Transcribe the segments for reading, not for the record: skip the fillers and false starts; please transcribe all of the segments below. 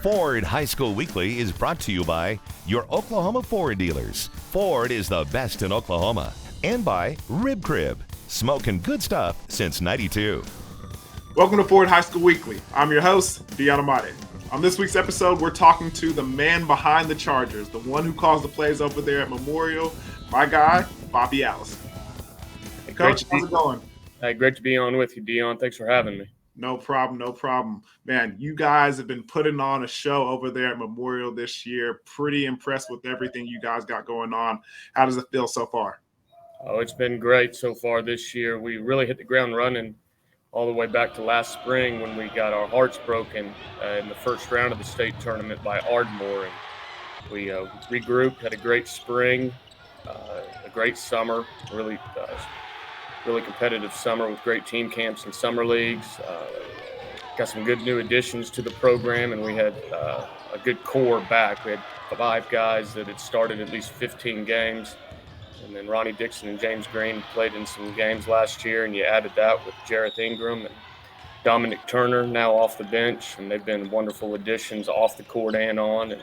Ford High School Weekly is brought to you by your Oklahoma Ford dealers. Ford is the best in Oklahoma. And by Rib Crib, smoking good stuff since '92. Welcome to Ford High School Weekly. I'm your host, Dion Amate. On this week's episode, we're talking to the man behind the Chargers, the one who calls the plays over there at Memorial, my guy, Bobby Allison. Hey, Coach, how's it going? Hey, great to be on with you, Dion. Thanks for having me. No problem. Man, you guys have been putting on a show over there at Memorial this year. Pretty impressed with everything you guys got going on. How does it feel so far? Oh, it's been great so far this year. We really hit the ground running all the way back to last spring when we got our hearts broken in the first round of the state tournament by Ardmore. And we regrouped, had a great spring, a great summer, really competitive summer with great team camps and summer leagues. Got some good new additions to the program, and we had a good core back. We had 5 guys that had started at least 15 games. And then Ronnie Dixon and James Green played in some games last year, and you added that with Jareth Ingram and Dominic Turner now off the bench, and they've been wonderful additions off the court and on, and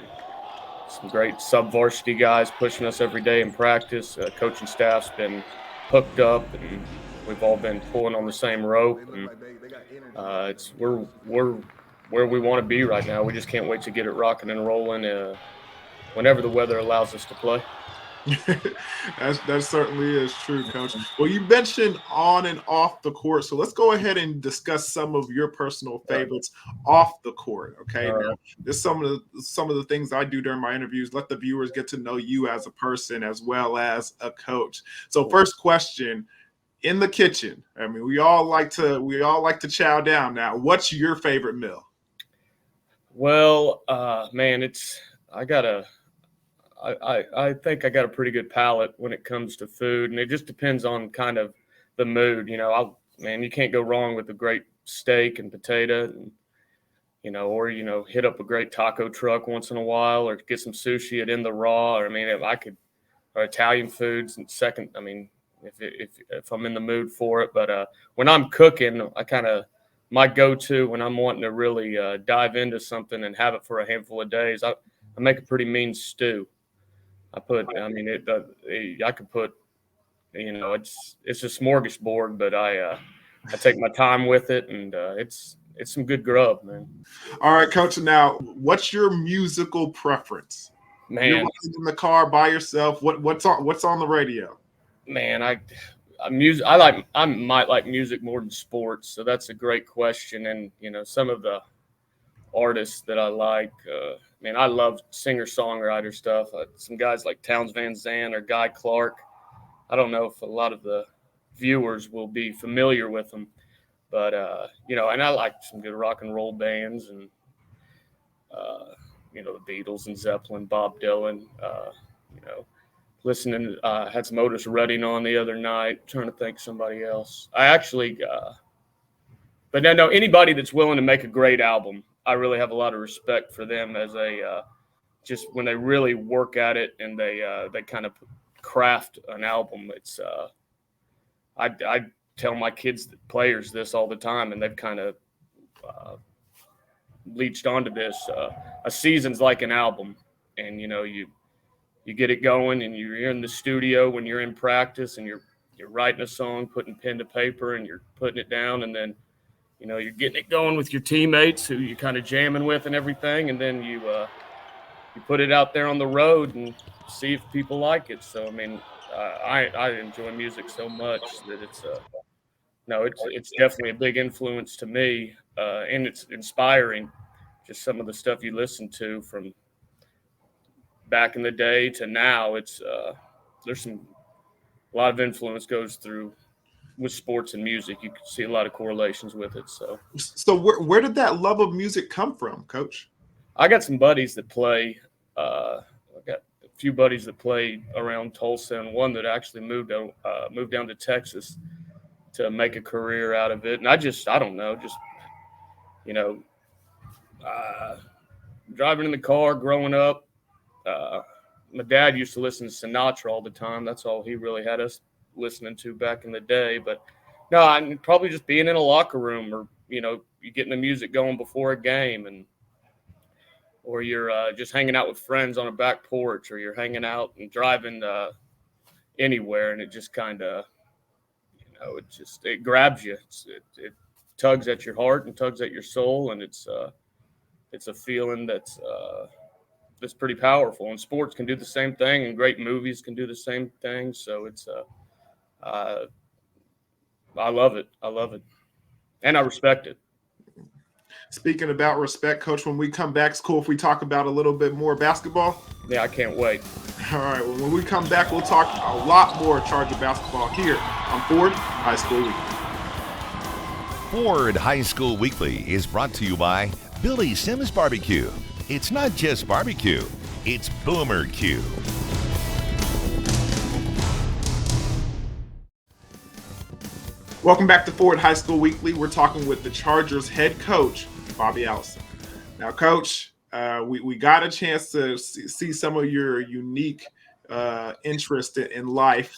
some great sub-varsity guys pushing us every day in practice. Coaching staff's been hooked up, and we've all been pulling on the same rope, and we're where we want to be right now. We just can't wait to get it rocking and rolling whenever the weather allows us to play. That certainly is true, Coach. Well, you mentioned on and off the court, so let's go ahead and discuss some of your personal favorites off the court. Okay, now, this some of the things I do during my interviews. Let the viewers get to know you as a person as well as a coach. So, first question: in the kitchen, I mean, we all like to chow down. Now, what's your favorite meal? Well, man, I think I got a pretty good palate when it comes to food, and it just depends on kind of the mood. You know, you can't go wrong with a great steak and potato, and, or hit up a great taco truck once in a while, or get some sushi at In the Raw. Or or Italian foods and second. I mean, if I'm in the mood for it, but when I'm cooking, my go-to when I'm wanting to really dive into something and have it for a handful of days, I make a pretty mean stew. I could put, it's a smorgasbord, but I take my time with it, and it's some good grub, man. All right, Coach. Now, what's your musical preference? Man, you're riding in the car by yourself. What's on the radio? Man, I might like music more than sports, so that's a great question. And some of the artists that I like. I love singer-songwriter stuff. Some guys like Townes Van Zandt or Guy Clark. I don't know if a lot of the viewers will be familiar with them, but and I like some good rock and roll bands, and the Beatles and Zeppelin, Bob Dylan. Listening. Had some Otis Redding on the other night. Trying to think somebody else. I actually, but no, anybody that's willing to make a great album, I really have a lot of respect for them as just when they really work at it and they kind of craft an album. It's I tell my kids players this all the time, and they've kind of leached onto this. A season's like an album, and you get it going, and you're in the studio when you're in practice, and you're writing a song, putting pen to paper, and you're putting it down, and then you're getting it going with your teammates who you're kind of jamming with and everything. And then you put it out there on the road and see if people like it. So, I enjoy music so much that it's definitely a big influence to me. And it's inspiring, just some of the stuff you listen to from back in the day to now. There's a lot of influence goes through with sports and music. You can see a lot of correlations with it. So where did that love of music come from, Coach? I got some buddies that play. I got a few buddies that play around Tulsa, and one that actually moved down to Texas to make a career out of it. And I don't know, driving in the car growing up. My dad used to listen to Sinatra all the time. That's all he really had us listening to back in the day. But no, I'm probably just being in a locker room, or you getting the music going before a game, and or you're just hanging out with friends on a back porch, or you're hanging out and driving anywhere, and it just kind of, it grabs you. It tugs at your heart and tugs at your soul, and it's a feeling that's pretty powerful. And sports can do the same thing, and great movies can do the same thing. So it's I love it. I love it, and I respect it. Speaking about respect, Coach, when we come back, it's cool if we talk about a little bit more basketball. Yeah, I can't wait. All right, well, when we come back, we'll talk a lot more Charger basketball here on Ford High School Weekly. Ford High School Weekly is brought to you by Billy Sims Barbecue. It's not just barbecue, it's Boomer Q. Welcome back to Ford High School Weekly. We're talking with the Chargers head coach, Bobby Allison. Now, Coach, we got a chance to see some of your unique interest in life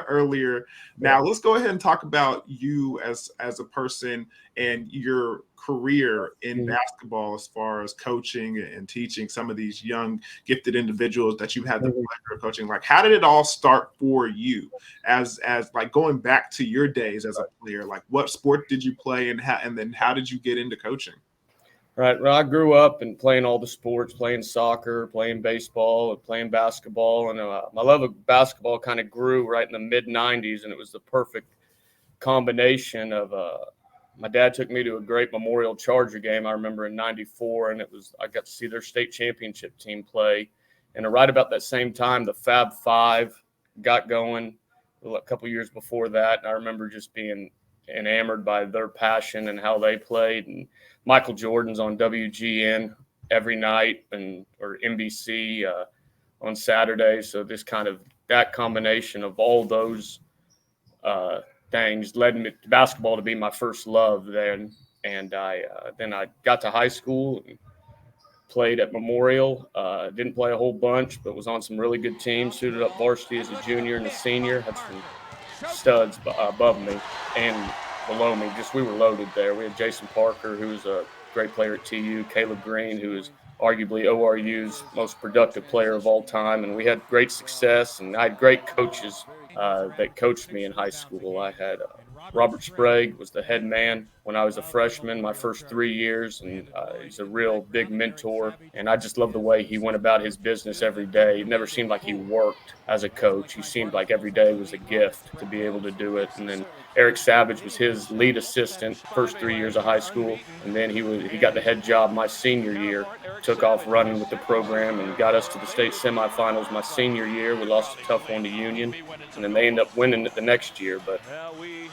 earlier. Now, let's go ahead and talk about you as a person and your career in basketball, as far as coaching and teaching some of these young, gifted individuals that you had the pleasure of coaching. Like, how did it all start for you as like going back to your days as a player? Like, what sport did you play, and then how did you get into coaching? Right. Well, I grew up and playing all the sports, playing soccer, playing baseball, playing basketball. And my love of basketball kind of grew right in the mid-'90s, and it was the perfect combination of my dad took me to a great Memorial Charger game, I remember, in '94, and I got to see their state championship team play. And right about that same time, the Fab Five got going a couple years before that. And I remember just being enamored by their passion and how they played. And Michael Jordan's on WGN every night, or NBC on Saturday. So this kind of, that combination of all those things led me to basketball to be my first love then. And then I got to high school and played at Memorial. Didn't play a whole bunch, but was on some really good teams. Suited up varsity as a junior and a senior. Had some studs above me and below me. Just, we were loaded there. We had Jason Parker, who was a great player at TU, Caleb Green, who is arguably ORU's most productive player of all time. And we had great success, and I had great coaches that coached me in high school. I had Robert Sprague was the head man when I was a freshman, my first 3 years, and he's a real big mentor. And I just love the way he went about his business every day. It never seemed like he worked as a coach. He seemed like every day was a gift to be able to do it. And then Eric Savage was his lead assistant first 3 years of high school, and then he got the head job my senior year. Took off running with the program and got us to the state semifinals my senior year. We lost a tough one to Union, and then they ended up winning it the next year. But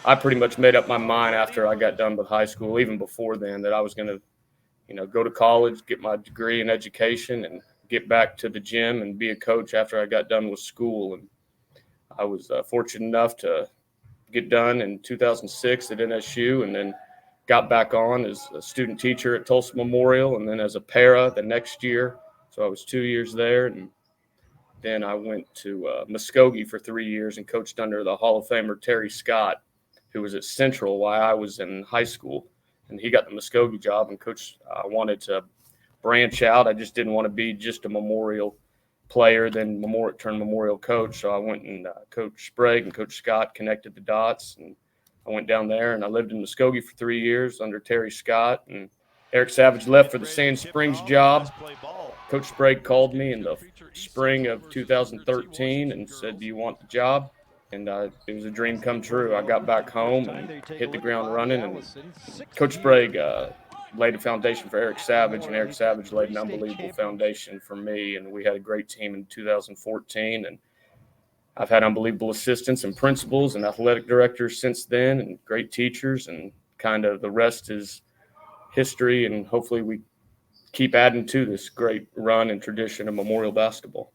I pretty much made up my mind after I got done with high school, even before then, that I was going to, go to college, get my degree in education, and get back to the gym and be a coach after I got done with school. And I was fortunate enough to get done in 2006 at NSU, and then got back on as a student teacher at Tulsa Memorial, and then as a para the next year. So I was 2 years there, and then I went to Muskogee for 3 years and coached under the Hall of Famer Terry Scott, who was at Central while I was in high school. And he got the Muskogee job, and Coach wanted to branch out. I just didn't want to be just a Memorial player, then turn Memorial coach. So I went and Coach Sprague and Coach Scott connected the dots, and I went down there, and I lived in Muskogee for 3 years under Terry Scott. And Eric Savage left for the Sand Springs job. Coach Sprague called me in the spring of 2013 and said, "Do you want the job?" And it was a dream come true. I got back home and hit the ground running. And Coach Sprague laid a foundation for Eric Savage, and Eric Savage laid an unbelievable foundation for me. And we had a great team in 2014. And I've had unbelievable assistants and principals and athletic directors since then, and great teachers, and kind of the rest is history. And hopefully we keep adding to this great run and tradition of Memorial basketball.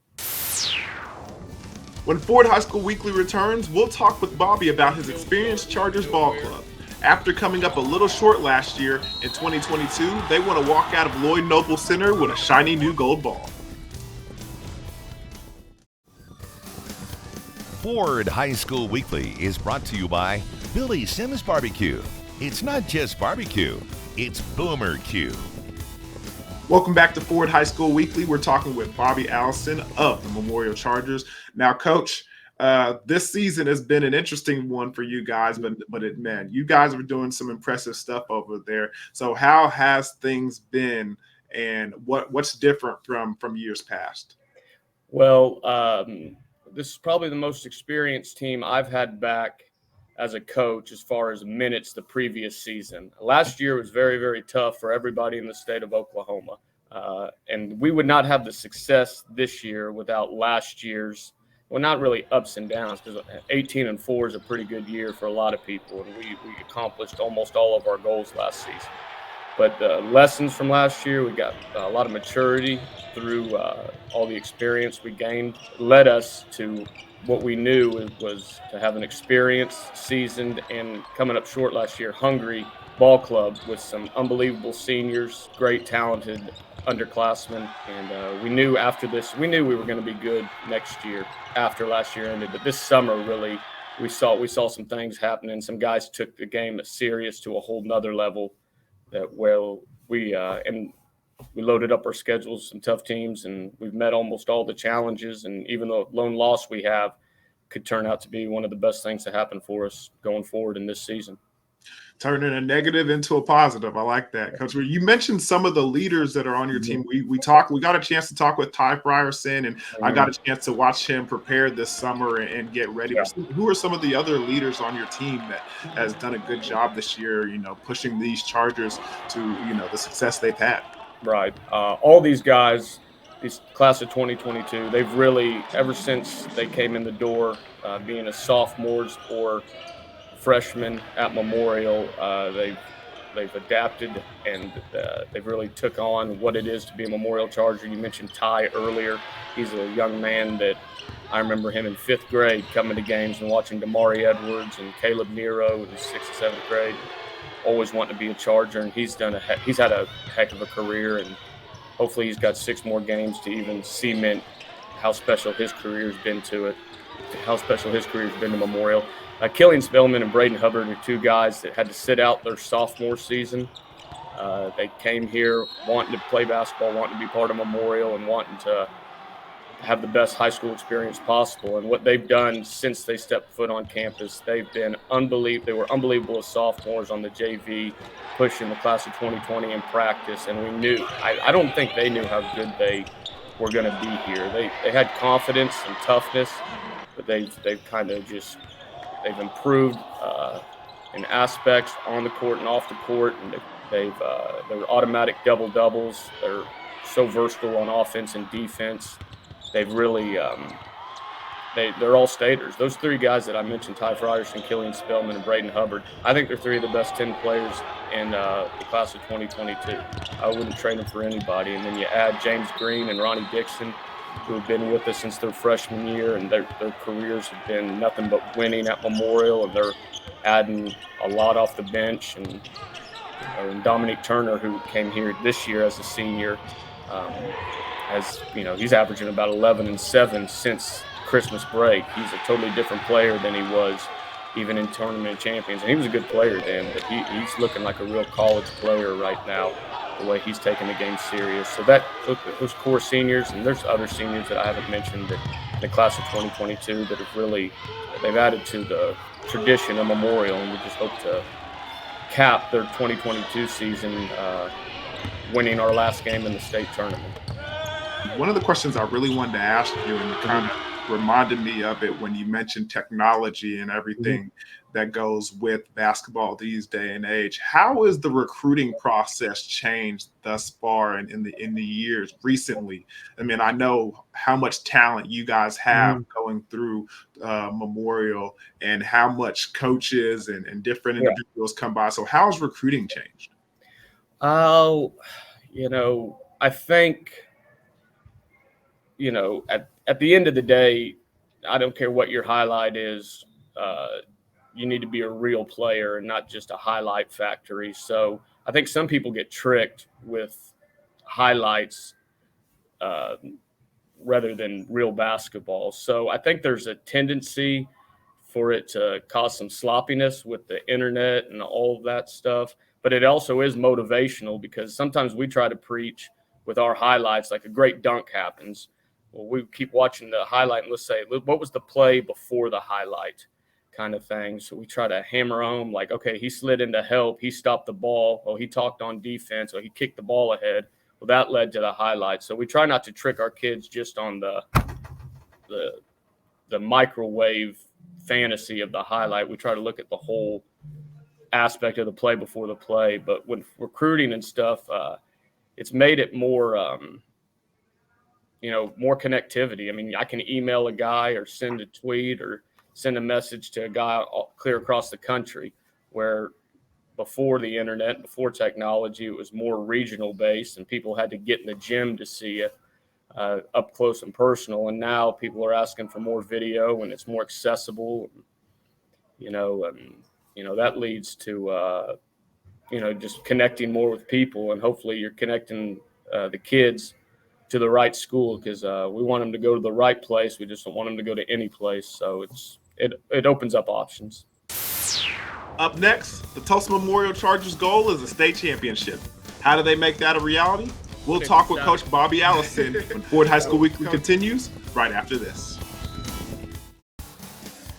When Ford High School Weekly returns, we'll talk with Bobby about his experience Chargers ball club. After coming up a little short last year, in 2022, they want to walk out of Lloyd Noble Center with a shiny new gold ball. Ford High School Weekly is brought to you by Billy Sims Barbecue. It's not just barbecue, it's Boomer Q. Welcome back to Ford High School Weekly. We're talking with Bobby Allison of the Memorial Chargers. Now, Coach, this season has been an interesting one for you guys, but man, you guys are doing some impressive stuff over there. So, how has things been, and what's different from years past? Well, this is probably the most experienced team I've had back as a coach as far as minutes the previous season. Last year was very, very tough for everybody in the state of Oklahoma. And we would not have the success this year without last year's, well, not really ups and downs, because 18-4 is a pretty good year for a lot of people. And we accomplished almost all of our goals last season. But the lessons from last year, we got a lot of maturity through all the experience we gained, led us to what we knew was to have an experienced, seasoned, and coming up short last year, hungry ball club with some unbelievable seniors, great, talented underclassmen. And we knew after this, we knew we were going to be good next year after last year ended. But this summer, really, we saw some things happening. Some guys took the game serious to a whole nother level. That we loaded up our schedules, some tough teams, and we've met almost all the challenges. And even though lone loss we have could turn out to be one of the best things to happen for us going forward in this season. Turning a negative into a positive. I like that, Coach. You mentioned some of the leaders that are on your team. We got a chance to talk with Ty Frierson, and I got a chance to watch him prepare this summer and get ready. Yeah. Who are some of the other leaders on your team that has done a good job this year, pushing these Chargers to, the success they've had? Right. All these guys, this class of 2022, they've really, ever since they came in the door, being as sophomores or freshmen at Memorial, they've adapted, and they've really took on what it is to be a Memorial Charger. You mentioned Ty earlier. He's a young man that I remember him in 5th grade coming to games and watching Damari Edwards and Caleb Nero in 6th and 7th grade, always wanting to be a Charger, and he's had a heck of a career, and hopefully he's got 6 more games to even cement how special his career's been to Memorial. Killian Spellman and Braden Hubbard are 2 guys that had to sit out their sophomore season. They came here wanting to play basketball, wanting to be part of Memorial, and wanting to have the best high school experience possible. And what they've done since they stepped foot on campus, they've been unbelievable. They were unbelievable as sophomores on the JV, pushing the class of 2020 in practice. And we knew, I don't think they knew how good they were going to be here. They had confidence and toughness, but they've improved in aspects on the court and off the court, and they're automatic double doubles. They're so versatile on offense and defense. They've really they're all staters. Those 3 guys that I mentioned, Ty Frierson, Killian Spellman, and Braden Hubbard, I think they're 3 of the best 10 players in the class of 2022. I wouldn't trade them for anybody. And then you add James Green and Ronnie Dixon, who have been with us since their freshman year, and their careers have been nothing but winning at Memorial, and they're adding a lot off the bench. And Dominique Turner, who came here this year as a senior, he's averaging about 11 and 7 since Christmas break. He's a totally different player than he was even in Tournament Champions, and he was a good player then, but he's looking like a real college player right now, the way he's taking the game serious. So those core seniors, and there's other seniors that I haven't mentioned that in the class of 2022 that they've added to the tradition of Memorial, and we just hope to cap their 2022 season winning our last game in the state tournament. One of the questions I really wanted to ask you, and you kind of reminded me of it when you mentioned technology and everything that goes with basketball these day and age. How has the recruiting process changed thus far in the years recently? I mean, I know how much talent you guys have going through Memorial, and how much coaches and different individuals come by. So how has recruiting changed? I think, at the end of the day, I don't care what your highlight is. You need to be a real player and not just a highlight factory. So I think some people get tricked with highlights rather than real basketball. So I think there's a tendency for it to cause some sloppiness with the internet and all of that stuff. But it also is motivational, because sometimes we try to preach with our highlights, like a great dunk happens. Well, we keep watching the highlight and let's say, what was the play before the highlight kind of thing. So we try to hammer home like, okay, he slid into help. He stopped the ball. Oh, he talked on defense. Or he kicked the ball ahead. Well, that led to the highlight. So we try not to trick our kids just on the microwave fantasy of the highlight. We try to look at the whole aspect of the play before the play. But with recruiting and stuff, it's made it more, more connectivity. I mean, I can email a guy or send a tweet or send a message to a guy clear across the country, where before the internet, before technology, it was more regional based and people had to get in the gym to see you up close and personal. And now people are asking for more video and it's more accessible, that leads to, just connecting more with people, and hopefully you're connecting the kids to the right school, because we want them to go to the right place. We just don't want them to go to any place. So it opens up options. Up next, the Tulsa Memorial Chargers' goal is a state championship. How do they make that a reality? We'll talk with Coach Bobby Allison when Ford High School Weekly continues right after this.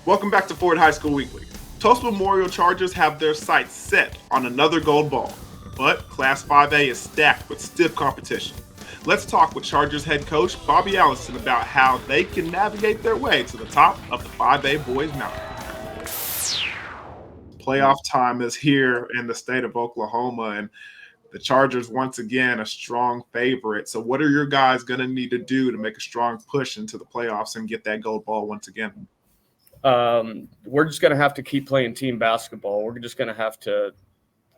Welcome back to Ford High School Weekly. Tulsa Memorial Chargers have their sights set on another gold ball, but Class 5A is stacked with stiff competition. Let's talk with Chargers head coach Bobby Allison about how they can navigate their way to the top of the 5A boys mountain. Playoff time is here in the state of Oklahoma, and the Chargers, once again, a strong favorite. So what are your guys going to need to do to make a strong push into the playoffs and get that gold ball once again? We're just going to have to keep playing team basketball. We're just going to have to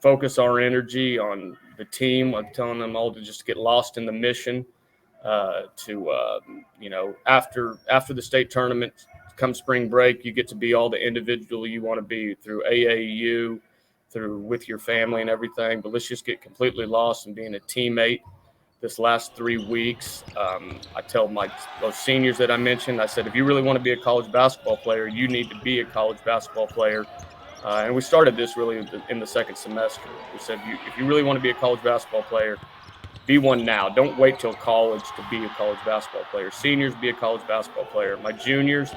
focus our energy on the team. I'm telling them all to just get lost in the mission, after the state tournament, come spring break, you get to be all the individual you want to be through AAU, with your family and everything. But let's just get completely lost in being a teammate this last 3 weeks. I tell those seniors that I mentioned, I said, if you really want to be a college basketball player, you need to be a college basketball player. And we started this really in the second semester. We said, if you really want to be a college basketball player, be one now. Don't wait till college to be a college basketball player. Seniors, be a college basketball player. My juniors,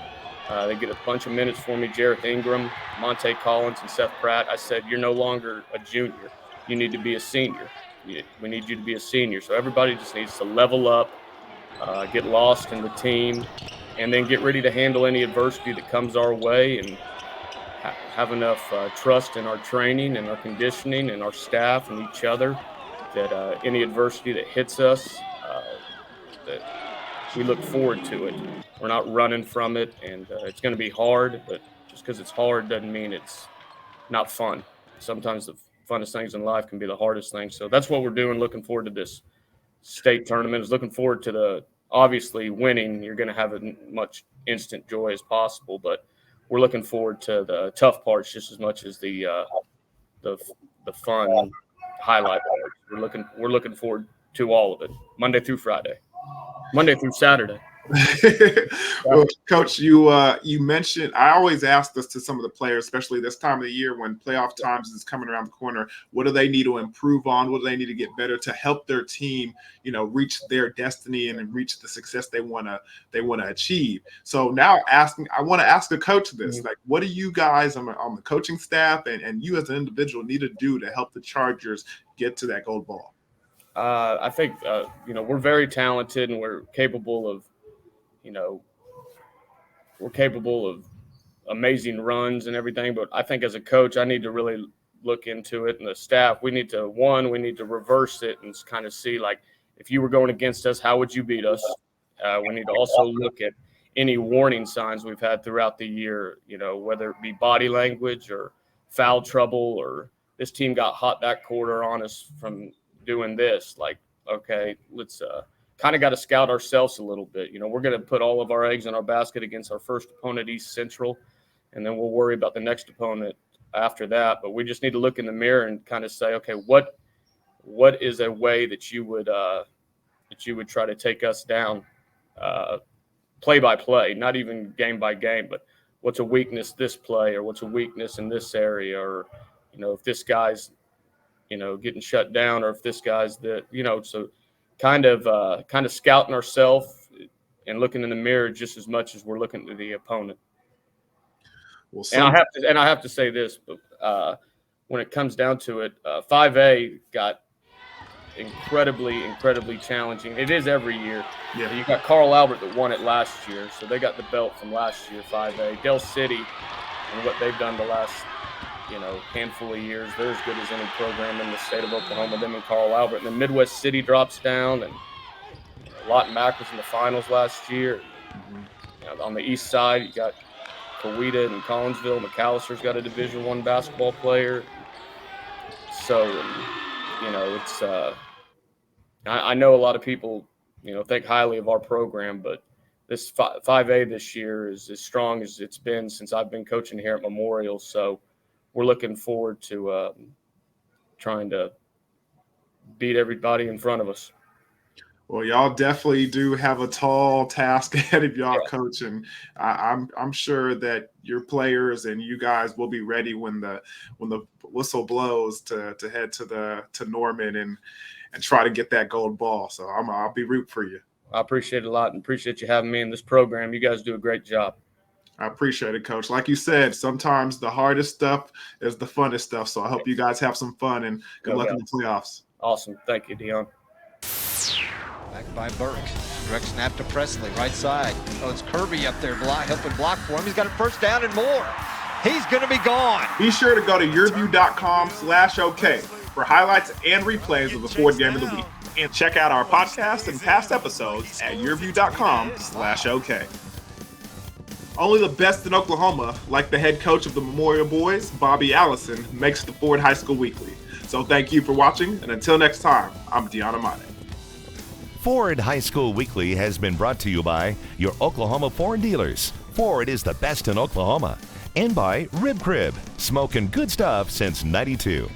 they get a bunch of minutes for me. Jareth Ingram, Monte Collins, and Seth Pratt. I said, you're no longer a junior. You need to be a senior. We need you to be a senior. So everybody just needs to level up, get lost in the team, and then get ready to handle any adversity that comes our way, and have enough trust in our training and our conditioning and our staff and each other that any adversity that hits us, that we look forward to it. We're not running from it, and it's going to be hard, but just because it's hard doesn't mean it's not fun. Sometimes the funnest things in life can be the hardest things. So that's what we're doing, looking forward to this state tournament, is looking forward to obviously winning. You're going to have as much instant joy as possible, but we're looking forward to the tough parts just as much as the fun highlight parts. We're looking forward to all of it, Monday through Saturday. Well, Coach, you mentioned, I always ask this to some of the players, especially this time of the year when playoff times is coming around the corner. What do they need to improve on? What do they need to get better to help their team, reach their destiny and reach the success they want to achieve? So now I want to ask the coach this, like, what do you guys on the coaching staff and you as an individual need to do to help the Chargers get to that gold ball? I think, we're very talented and we're capable of amazing runs and everything. But I think as a coach, I need to really look into it, and the staff, we need to reverse it and kind of see, like, if you were going against us, how would you beat us? We need to also look at any warning signs we've had throughout the year, whether it be body language or foul trouble, or this team got hot that quarter on us from doing this. Like, okay, let's kind of got to scout ourselves a little bit. We're going to put all of our eggs in our basket against our first opponent, East Central, and then we'll worry about the next opponent after that. But we just need to look in the mirror and kind of say, okay, what is a way that you would try to take us down, play by play, not even game by game, but what's a weakness this play, or what's a weakness in this area, or if this guy's getting shut down, or if this guy's so kind of scouting ourselves and looking in the mirror just as much as we're looking at the opponent. Well, and I have to say this, but when it comes down to it, 5A got incredibly challenging. It is every year. Yeah. You got Carl Albert that won it last year, so they got the belt from last year. 5A, Del City, and what they've done the last handful of years, they're as good as any program in the state of Oklahoma. Them and Carl Albert, and then Midwest City drops down, and Lawton Mack was in the finals last year. On the east side, you got Coweta and Collinsville. McAllister's got a Division I basketball player. So, it's I know a lot of people, think highly of our program, but this 5A this year is as strong as it's been since I've been coaching here at Memorial. So we're looking forward to trying to beat everybody in front of us. Well, y'all definitely do have a tall task ahead of y'all, Coach, and I'm sure that your players and you guys will be ready when the whistle blows to head to Norman and try to get that gold ball. So I'll be rooting for you. I appreciate it a lot and appreciate you having me in this program. You guys do a great job. I appreciate it, Coach. Like you said, sometimes the hardest stuff is the funnest stuff. So I hope you guys have some fun and good luck in the playoffs. Awesome. Thank you, Dion. Back by Burke. Direct snap to Presley, right side. Oh, it's Kirby up there helping block for him. He's got a first down and more. He's going to be gone. Be sure to go to yourview.com/OK for highlights and replays of the Ford Game of the Week. And check out our podcast and past episodes at yourview.com/OK. Only the best in Oklahoma, like the head coach of the Memorial Boys, Bobby Allison, makes the Ford High School Weekly. So thank you for watching, and until next time, I'm Dion Amate. Ford High School Weekly has been brought to you by your Oklahoma Ford dealers. Ford is the best in Oklahoma. And by Rib Crib, smoking good stuff since '92.